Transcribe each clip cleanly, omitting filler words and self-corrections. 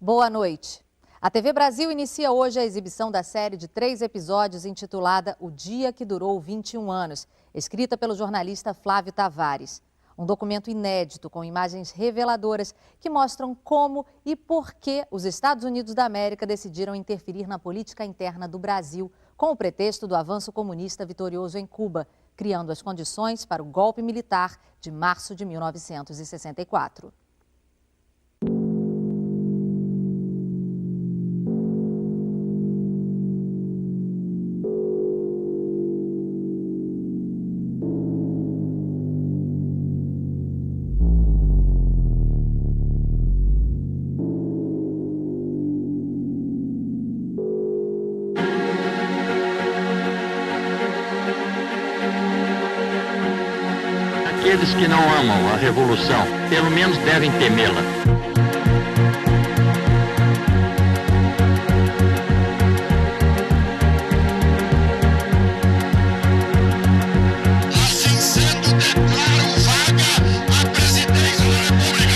Boa noite. A TV Brasil inicia hoje a exibição da série de 3 episódios intitulada O Dia que Durou 21 Anos, escrita pelo jornalista Flávio Tavares. Um documento inédito com imagens reveladoras que mostram como e por que os Estados Unidos da América decidiram interferir na política interna do Brasil com o pretexto do avanço comunista vitorioso em Cuba, criando as condições para o golpe militar de março de 1964. Aqueles que não amam a revolução, pelo menos devem temê-la. Assim sendo, declaro vaga a presidência da República.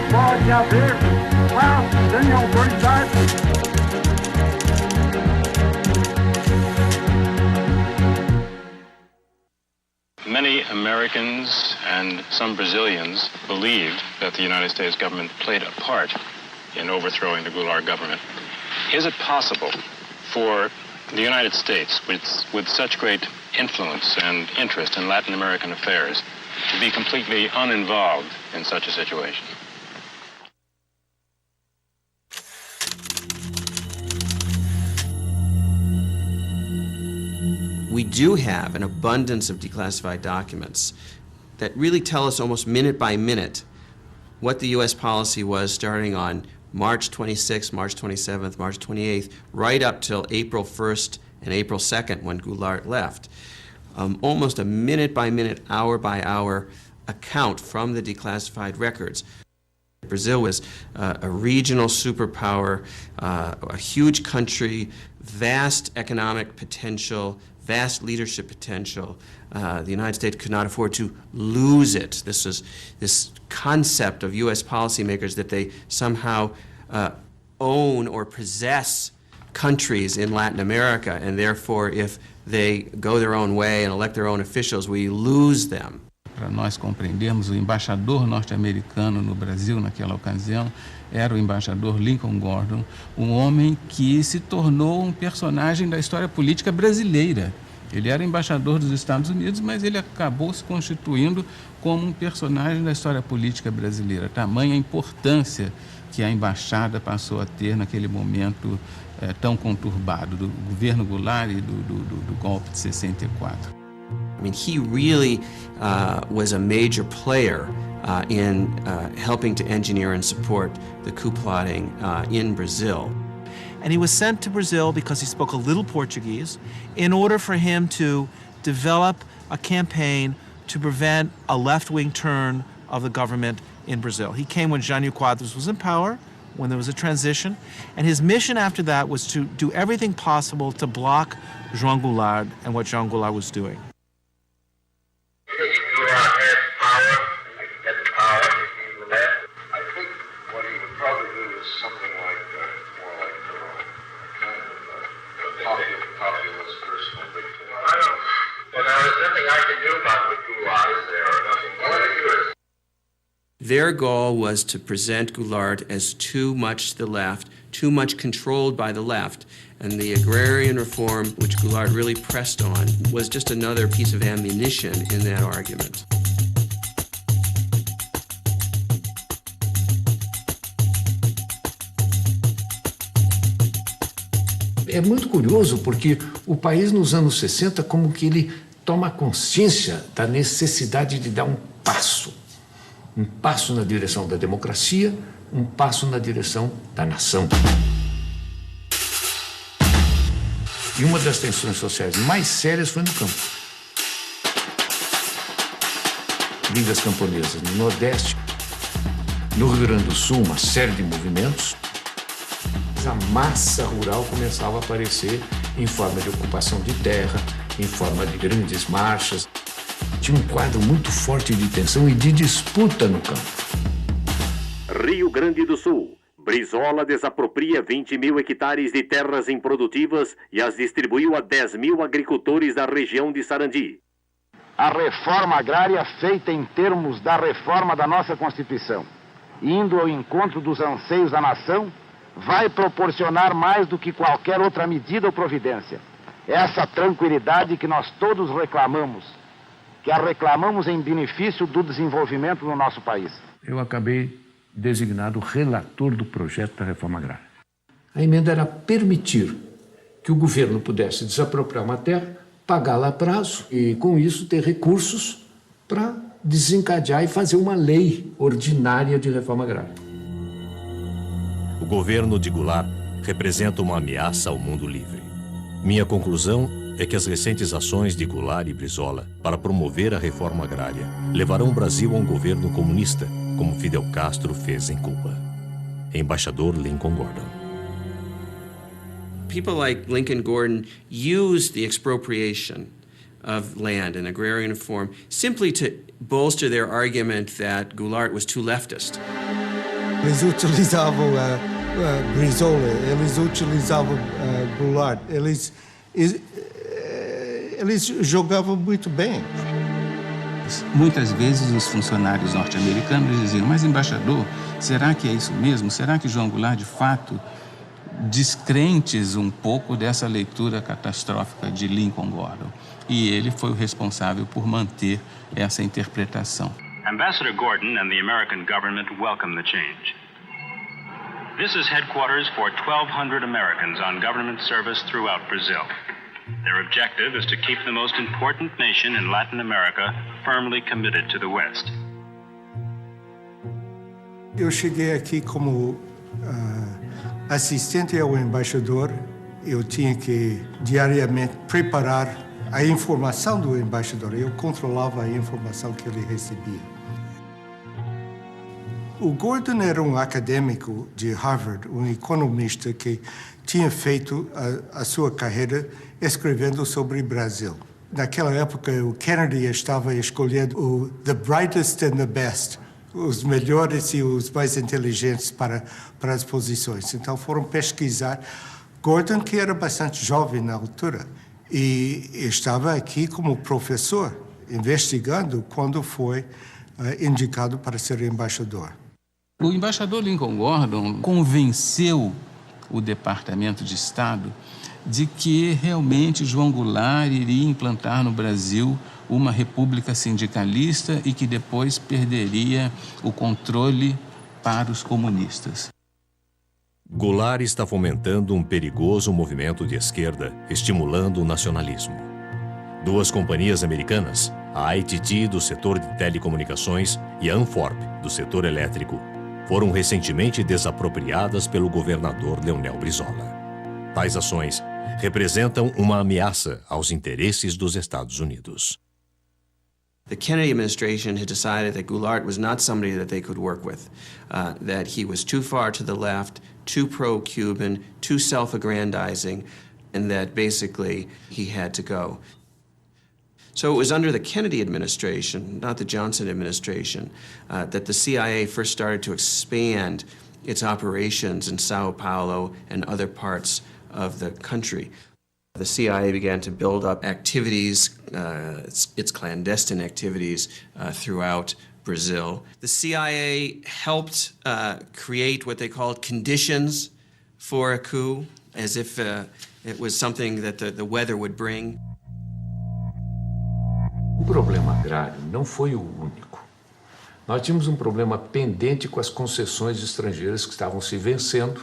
Pode haver paz sem autoridade. Many Americans and some Brazilians believed that the United States government played a part in overthrowing the Goulart government. Is it possible for the United States, with such great influence and interest in Latin American affairs, to be completely uninvolved in such a situation? We do have an abundance of declassified documents that really tell us almost minute by minute what the U.S. policy was starting on March 26th, March 27th, March 28th, right up till April 1st and April 2nd when Goulart left. Almost a minute by minute, hour by hour account from the declassified records. Brazil was a regional superpower, a huge country, vast economic potential, vast leadership potential. The United States could not afford to lose it. This concept of U.S. policymakers that they somehow own or possess countries in Latin America, and therefore if they go their own way and elect their own officials, we lose them. Para nós compreendermos, o embaixador norte-americano no Brasil naquela ocasião era o embaixador Lincoln Gordon, um homem que se tornou um personagem da história política brasileira. Ele era embaixador dos Estados Unidos, mas ele acabou se constituindo como um personagem da história política brasileira. Tamanha a importância que a embaixada passou a ter naquele momento tão conturbado do governo Goulart e do golpe de 64. I mean, he really was a major player in helping to engineer and support the coup plotting in Brazil. And he was sent to Brazil because he spoke a little Portuguese in order for him to develop a campaign to prevent a left-wing turn of the government in Brazil. He came when Jânio Quadros was in power, when there was a transition, and his mission after that was to do everything possible to block João Goulart and what João Goulart was doing. Their goal was to present Goulart as too much to the left, too much controlled by the left, and the agrarian reform, which Goulart really pressed on, was just another piece of ammunition in that argument. É muito curioso porque o país nos anos 60 como que ele toma consciência da necessidade de dar um passo na direção da democracia, um passo na direção da nação. E uma das tensões sociais mais sérias foi no campo. Ligas camponesas no Nordeste, no Rio Grande do Sul, uma série de movimentos. A massa rural começava a aparecer em forma de ocupação de terra, em forma de grandes marchas. Tinha um quadro muito forte de tensão e de disputa no campo. Rio Grande do Sul. Brizola desapropria 20 mil hectares de terras improdutivas e as distribuiu a 10 mil agricultores da região de Sarandi. A reforma agrária feita em termos da reforma da nossa Constituição, indo ao encontro dos anseios da nação, vai proporcionar mais do que qualquer outra medida ou providência essa tranquilidade que nós todos reclamamos, que a reclamamos em benefício do desenvolvimento do nosso país. Eu acabei designado relator do projeto da reforma agrária. A emenda era permitir que o governo pudesse desapropriar uma terra, pagá-la a prazo e, com isso, ter recursos para desencadear e fazer uma lei ordinária de reforma agrária. O governo de Goulart representa uma ameaça ao mundo livre. Minha conclusão é que as recentes ações de Goulart e Brizola para promover a reforma agrária levarão o Brasil a um governo comunista, como Fidel Castro fez em Cuba. Embaixador Lincoln Gordon. People like Lincoln Gordon used the expropriation of land in agrarian form simply to bolster their argument that Goulart was too leftist. Eles utilizavam Brizola, eles utilizavam Goulart, eles jogavam muito bem. Muitas vezes os funcionários norte-americanos diziam: mas embaixador, será que é isso mesmo? Será que João Goulart, de fato, descrentes um pouco dessa leitura catastrófica de Lincoln Gordon? E ele foi o responsável por manter essa interpretação. Ambassador Gordon and the American government welcome the change. This is headquarters for 1,200 Americans on government service throughout Brazil. Their objective is to keep the most important nation in Latin America firmly committed to the West. Eu cheguei aqui como assistente ao embaixador. Eu tinha que diariamente preparar a informação do embaixador. Eu controlava a informação que ele recebia. O Gordon era um acadêmico de Harvard, um economista que tinha feito a sua carreira escrevendo sobre o Brasil. Naquela época, o Kennedy estava escolhendo o the brightest and the best, os melhores e os mais inteligentes para as posições. Então, foram pesquisar. Gordon, que era bastante jovem na altura, e estava aqui como professor, investigando quando foi indicado para ser embaixador. O embaixador Lincoln Gordon convenceu o Departamento de Estado de que realmente João Goulart iria implantar no Brasil uma república sindicalista e que depois perderia o controle para os comunistas. Goulart está fomentando um perigoso movimento de esquerda, estimulando o nacionalismo. Duas companhias americanas, a ITT do setor de telecomunicações e a Anforp do setor elétrico, foram recentemente desapropriadas pelo governador Leonel Brizola. Tais ações representam uma ameaça aos interesses dos Estados Unidos. The Kennedy administration had decided that Goulart was not somebody that they could work with, that he was too far to the left, too pro-Cuban, too self-aggrandizing, and that basically he had to go. So it was under the Kennedy administration, not the Johnson administration, that the CIA first started to expand its operations in Sao Paulo and other parts of the country. The CIA began to build up activities, its clandestine activities throughout Brazil. The CIA helped create what they called conditions for a coup, as if it was something that the weather would bring. O problema agrário não foi o único. Nós tínhamos um problema pendente com as concessões estrangeiras que estavam se vencendo,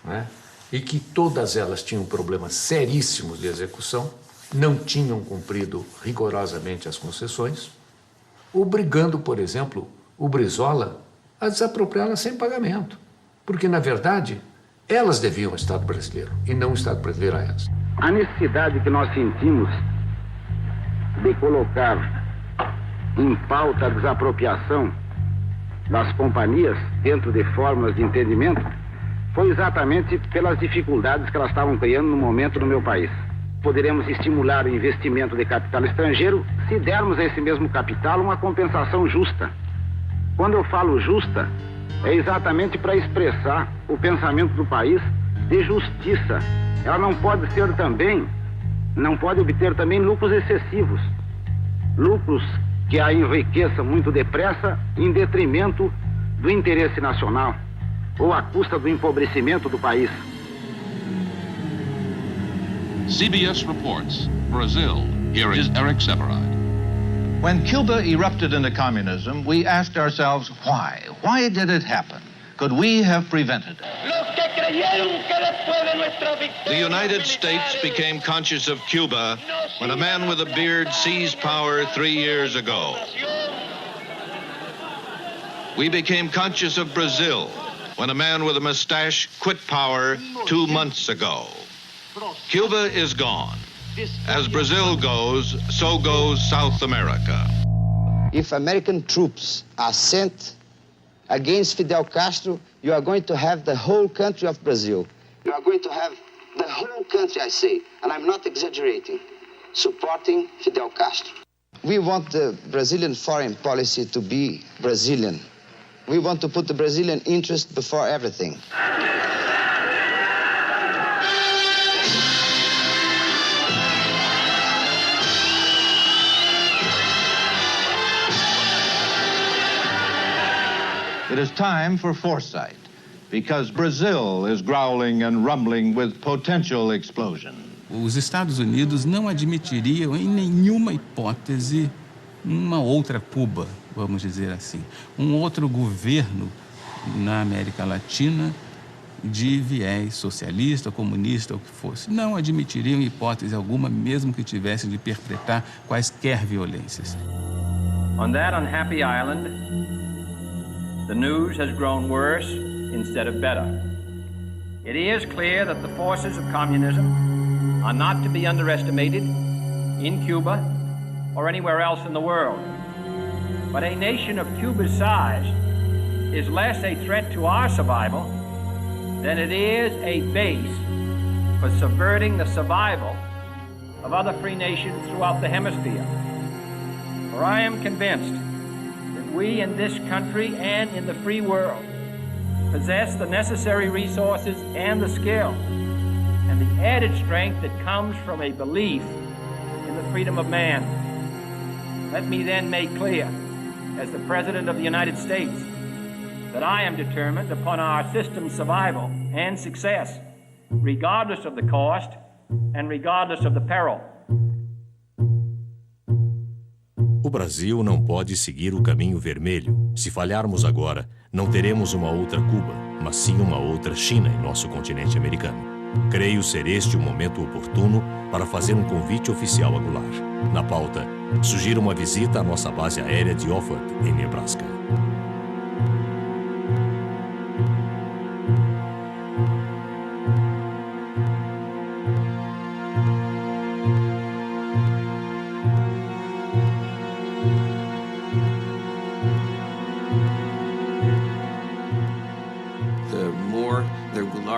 né? E que todas elas tinham problemas seríssimos de execução, não tinham cumprido rigorosamente as concessões, obrigando, por exemplo, o Brizola a desapropriá-las sem pagamento. Porque, na verdade, Elas deviam o Estado brasileiro e não o Estado brasileiro a elas. A necessidade que nós sentimos de colocar em pauta a desapropriação das companhias dentro de formas de entendimento foi exatamente pelas dificuldades que elas estavam criando no momento no meu país. Poderemos estimular o investimento de capital estrangeiro se dermos a esse mesmo capital uma compensação justa. Quando eu falo justa, é exatamente para expressar o pensamento do país de justiça. Ela não pode obter também lucros excessivos, lucros que a enriqueçam muito depressa em detrimento do interesse nacional ou à custa do empobrecimento do país. CBS reports, Brazil. Here is Eric Severide. When Cuba erupted into communism, we asked ourselves why? Why did it happen? Could we have prevented it? The United States became conscious of Cuba when a man with a beard seized power 3 years ago. We became conscious of Brazil when a man with a mustache quit power 2 months ago. Cuba is gone. As Brazil goes, so goes South America. If American troops are sent against Fidel Castro, you are going to have the whole country of Brazil. You are going to have the whole country, I say, and I'm not exaggerating, supporting Fidel Castro. We want the Brazilian foreign policy to be Brazilian. We want to put the Brazilian interest before everything. It is time for foresight, because Brazil is growling and rumbling with potential explosion. Os Estados Unidos não admitiriam em nenhuma hipótese uma outra Cuba, vamos dizer assim, um outro governo na América Latina de viés socialista, comunista, ou o que fosse. Não admitiriam em hipótese alguma, mesmo que tivessem de perpetrar quaisquer violências. On that unhappy island, the news has grown worse instead of better. It is clear that the forces of communism are not to be underestimated in Cuba or anywhere else in the world. But a nation of Cuba's size is less a threat to our survival than it is a base for subverting the survival of other free nations throughout the hemisphere. For I am convinced that we in this country and in the free world possess the necessary resources and the skill and the added strength that comes from a belief in the freedom of man. Let me then make clear, as the President of the United States, that I am determined upon our system's survival and success, regardless of the cost and regardless of the peril. O Brasil não pode seguir o caminho vermelho. Se falharmos agora, não teremos uma outra Cuba, mas sim uma outra China em nosso continente americano. Creio ser este o momento oportuno para fazer um convite oficial a Goulart. Na pauta, sugiro uma visita à nossa base aérea de Offutt, em Nebraska.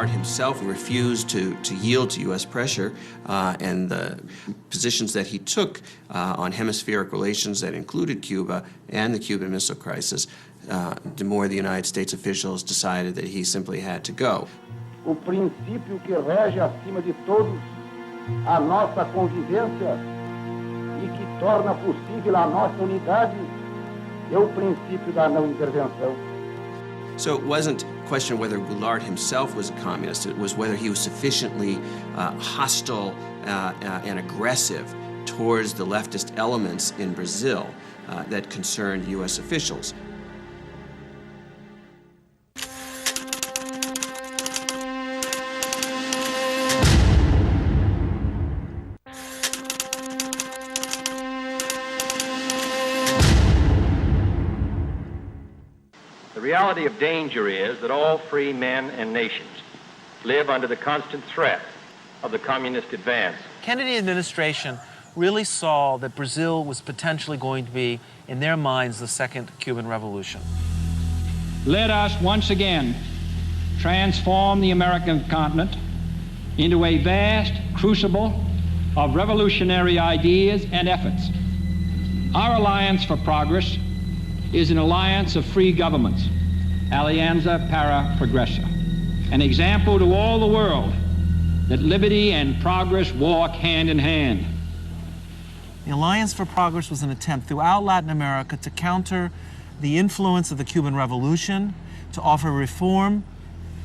Himself refused to yield to U.S. pressure, and the positions that he took on hemispheric relations that included Cuba and the Cuban Missile Crisis, the more the United States officials decided that he simply had to go. O princípio que rege acima de todos a nossa convivência e que torna possível a nossa unidade é o princípio da não intervenção. So it wasn't a question of whether Goulart himself was a communist, it was whether he was sufficiently hostile and aggressive towards the leftist elements in Brazil that concerned U.S. officials. The reality of danger is that all free men and nations live under the constant threat of the communist advance. Kennedy administration really saw that Brazil was potentially going to be, in their minds, the second Cuban Revolution. Let us once again transform the American continent into a vast crucible of revolutionary ideas and efforts. Our Alliance for Progress is an alliance of free governments, Alianza para Progresso, an example to all the world that liberty and progress walk hand in hand. The Alliance for Progress was an attempt throughout Latin America to counter the influence of the Cuban Revolution, to offer reform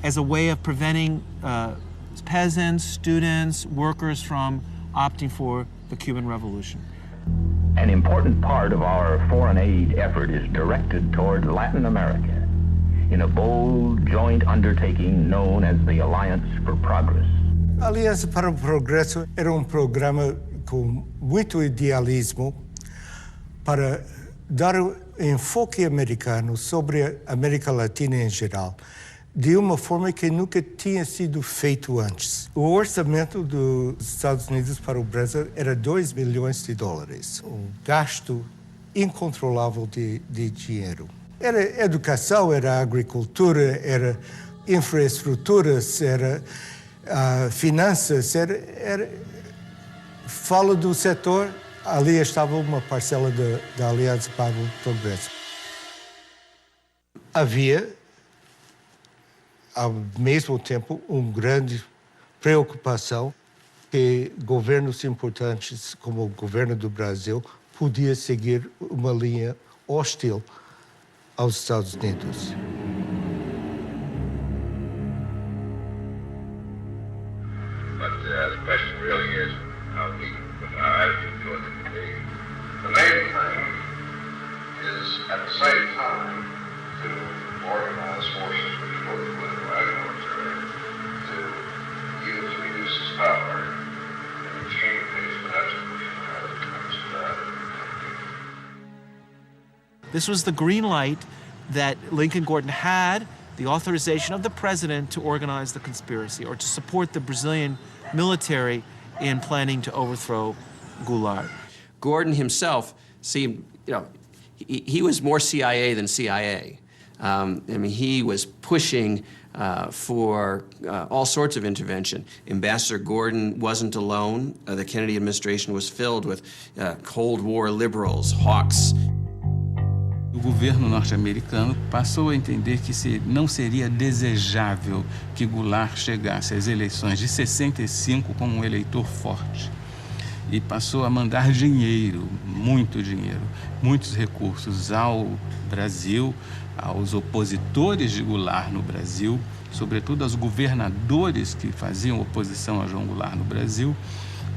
as a way of preventing peasants, students, workers from opting for the Cuban Revolution. An important part of our foreign aid effort is directed toward Latin America in a bold joint undertaking known as the Alliance for Progress. A Aliança para o Progresso era programa com muito idealismo para dar enfoque americano sobre a América Latina em geral, de uma forma que nunca tinha sido feito antes. O orçamento dos Estados Unidos para o Brasil era $2 bilhões, um gasto incontrolável de dinheiro. Era educação, era agricultura, era infraestruturas, era finanças, fala do setor, ali estava uma parcela da Aliança para o Progresso. Havia, ao mesmo tempo, uma grande preocupação que governos importantes, como o governo do Brasil, podia seguir uma linha hostil aos Estados Unidos. But the question really is how we put our attitude towards it. The main thing is, at the same time, to organize forces which both political and military to use to reduce its power in extreme case, but that's what we This was the green light that Lincoln Gordon had, the authorization of the president to organize the conspiracy or to support the Brazilian military in planning to overthrow Goulart. Gordon himself seemed, he was more CIA than CIA. He was pushing for all sorts of intervention. Ambassador Gordon wasn't alone. The Kennedy administration was filled with Cold War liberals, hawks. O governo norte-americano passou a entender que não seria desejável que Goulart chegasse às eleições de 65 como um eleitor forte. E passou a mandar dinheiro, muitos recursos ao Brasil, aos opositores de Goulart no Brasil, sobretudo aos governadores que faziam oposição a João Goulart no Brasil,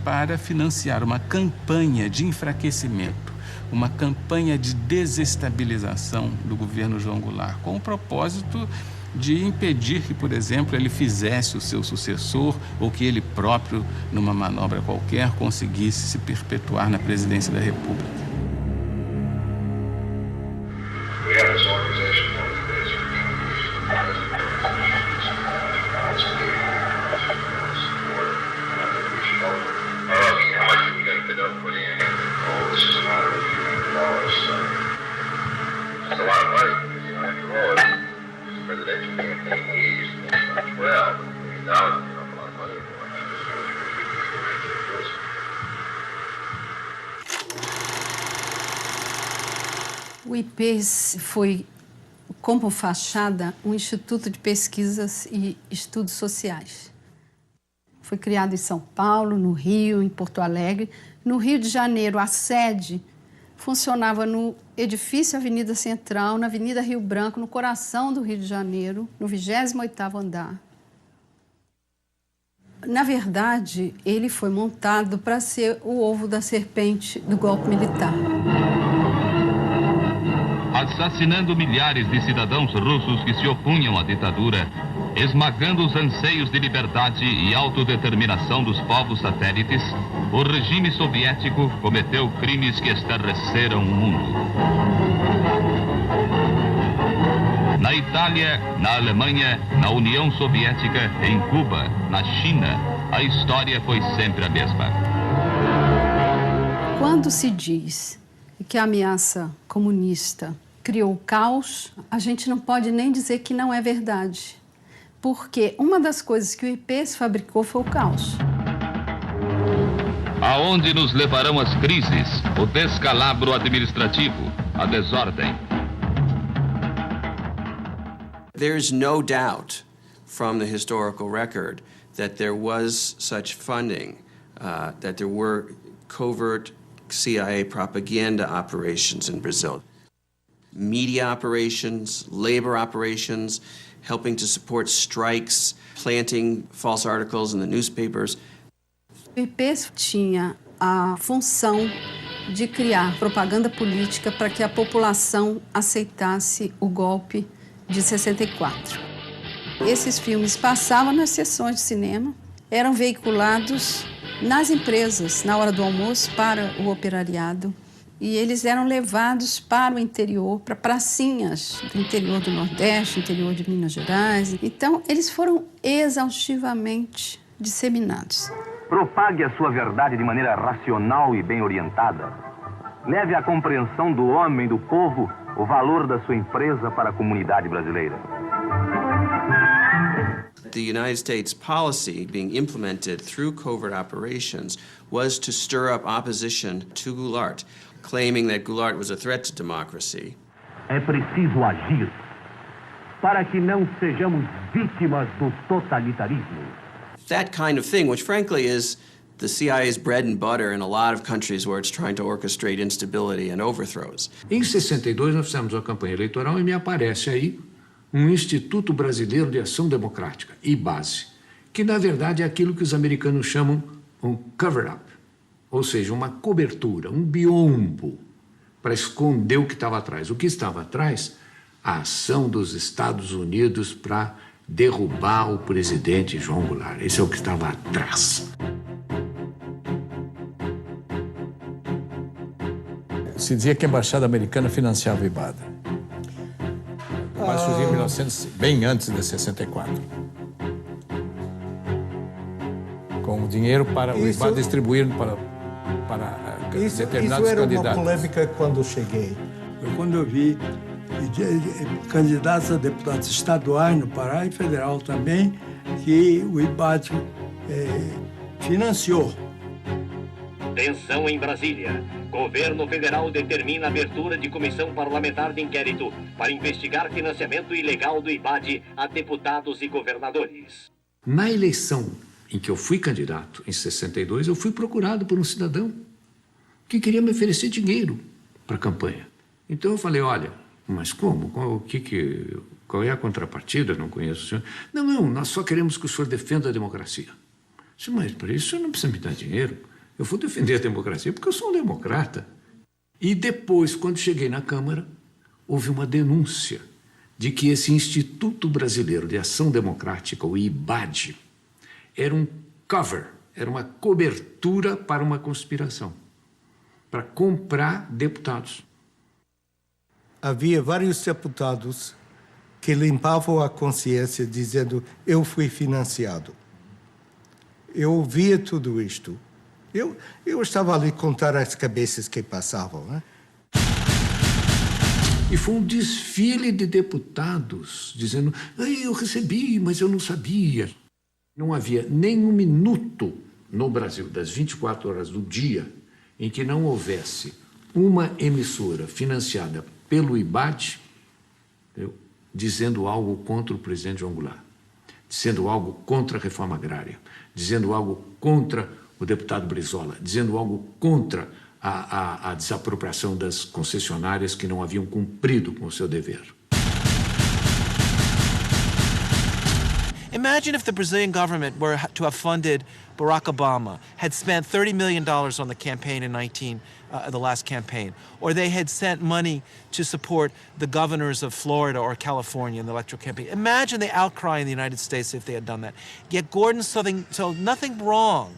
para financiar uma campanha de enfraquecimento, uma campanha de desestabilização do governo João Goulart, com o propósito de impedir que, por exemplo, ele fizesse o seu sucessor ou que ele próprio, numa manobra qualquer, conseguisse se perpetuar na presidência da República. O IP foi, como fachada, um instituto de pesquisas e estudos sociais. Foi criado em São Paulo, no Rio, em Porto Alegre. No Rio de Janeiro, a sede funcionava no edifício Avenida Central, na Avenida Rio Branco, no coração do Rio de Janeiro, no 28º andar. Na verdade, ele foi montado para ser o ovo da serpente do golpe militar. Assassinando milhares de cidadãos russos que se opunham à ditadura, esmagando os anseios de liberdade e autodeterminação dos povos satélites, o regime soviético cometeu crimes que estarreceram o mundo. Na Itália, na Alemanha, na União Soviética, em Cuba, na China, a história foi sempre a mesma. Quando se diz que a ameaça comunista criou caos, a gente não pode nem dizer que não é verdade. Porque uma das coisas que o IP fabricou foi o caos. Aonde nos levarão as crises, o descalabro administrativo, a desordem? There's no doubt from the historical record that there was such funding, that there were covert CIA propaganda operations in Brazil. Media operations, labor operations, helping to support strikes, planting false articles in the newspapers. O IP tinha a função de criar propaganda política para que a população aceitasse o golpe de 64. Esses filmes passavam nas sessões de cinema, eram veiculados nas empresas, na hora do almoço, para o operariado. E eles eram levados para o interior, para pracinhas do interior do Nordeste, interior de Minas Gerais. Então, eles foram exaustivamente disseminados. Propague a sua verdade de maneira racional e bem orientada. Leve à compreensão do homem, do povo, o valor da sua empresa para a comunidade brasileira. The United States policy being implemented through covert operations was to stir up opposition to Goulart, claiming that Goulart was a threat to democracy. É preciso agir para que não sejamos vítimas do totalitarismo. That kind of thing, which frankly is the CIA's bread and butter in a lot of countries where it's trying to orchestrate instability and overthrows. Em 62 nós fizemos uma campanha eleitoral e me aparece aí um Instituto Brasileiro de Ação Democrática, IBASE, que na verdade é aquilo que os americanos chamam um cover-up, ou seja, uma cobertura, um biombo, para esconder o que estava atrás. O que estava atrás? A ação dos Estados Unidos para derrubar o presidente João Goulart. Esse é o que estava atrás. Se dizia que a embaixada americana financiava o IBAD. Mas surgiu em 1900, bem antes de 64. Com o dinheiro para o IBAD distribuir para determinados isso era candidatos. Uma polêmica quando eu cheguei. Quando eu vi candidatos a deputados estaduais no Pará e federal também, que o IBAD financiou. Tensão em Brasília. Governo federal determina a abertura de comissão parlamentar de inquérito para investigar financiamento ilegal do IBAD a deputados e governadores. Na eleição em que eu fui candidato, em 62, eu fui procurado por um cidadão que queria me oferecer dinheiro para a campanha. Então eu falei, olha, mas como? Qual é a contrapartida? Não conheço o senhor. Não, nós só queremos que o senhor defenda a democracia. Eu disse, mas para isso o senhor não precisa me dar dinheiro. Eu vou defender a democracia porque eu sou um democrata. E depois, quando cheguei na Câmara, houve uma denúncia de que esse Instituto Brasileiro de Ação Democrática, o IBAD, era um cover, era uma cobertura para uma conspiração, para comprar deputados. Havia vários deputados que limpavam a consciência dizendo, eu fui financiado. Eu ouvia tudo isto. Eu estava ali contar as cabeças que passavam, né? E foi um desfile de deputados dizendo, eu recebi, mas eu não sabia. Não havia nem um minuto no Brasil, das 24 horas do dia, em que não houvesse uma emissora financiada pelo IBAD, dizendo algo contra o presidente João Goulart, dizendo algo contra a reforma agrária, dizendo algo contra o deputado Brizola, dizendo algo contra a desapropriação das concessionárias que não haviam cumprido com o seu dever. Imagine if the Brazilian government were to have funded Barack Obama, had spent $30 million on the campaign in the last campaign, or they had sent money to support the governors of Florida or California in the electoral campaign. Imagine the outcry in the United States if they had done that. Yet Gordon saw nothing wrong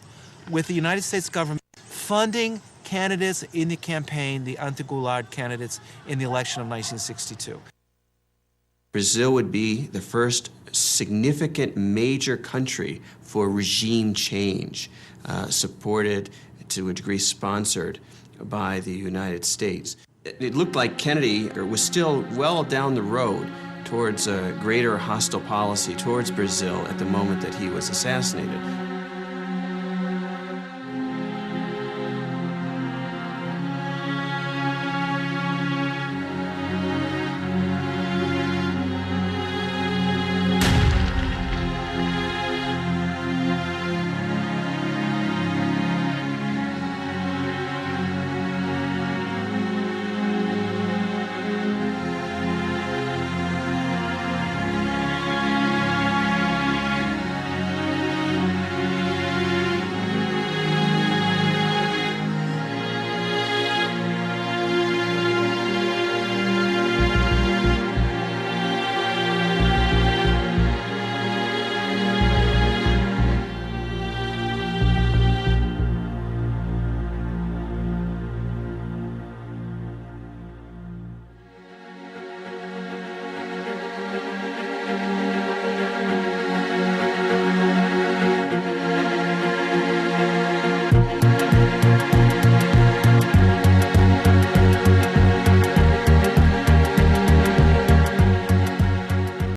with the United States government funding candidates in the campaign, the anti-Goulart candidates in the election of 1962. Brazil would be the first significant major country for regime change, supported to a degree sponsored by the United States. It looked like Kennedy was still well down the road towards a greater hostile policy towards Brazil at the moment that he was assassinated.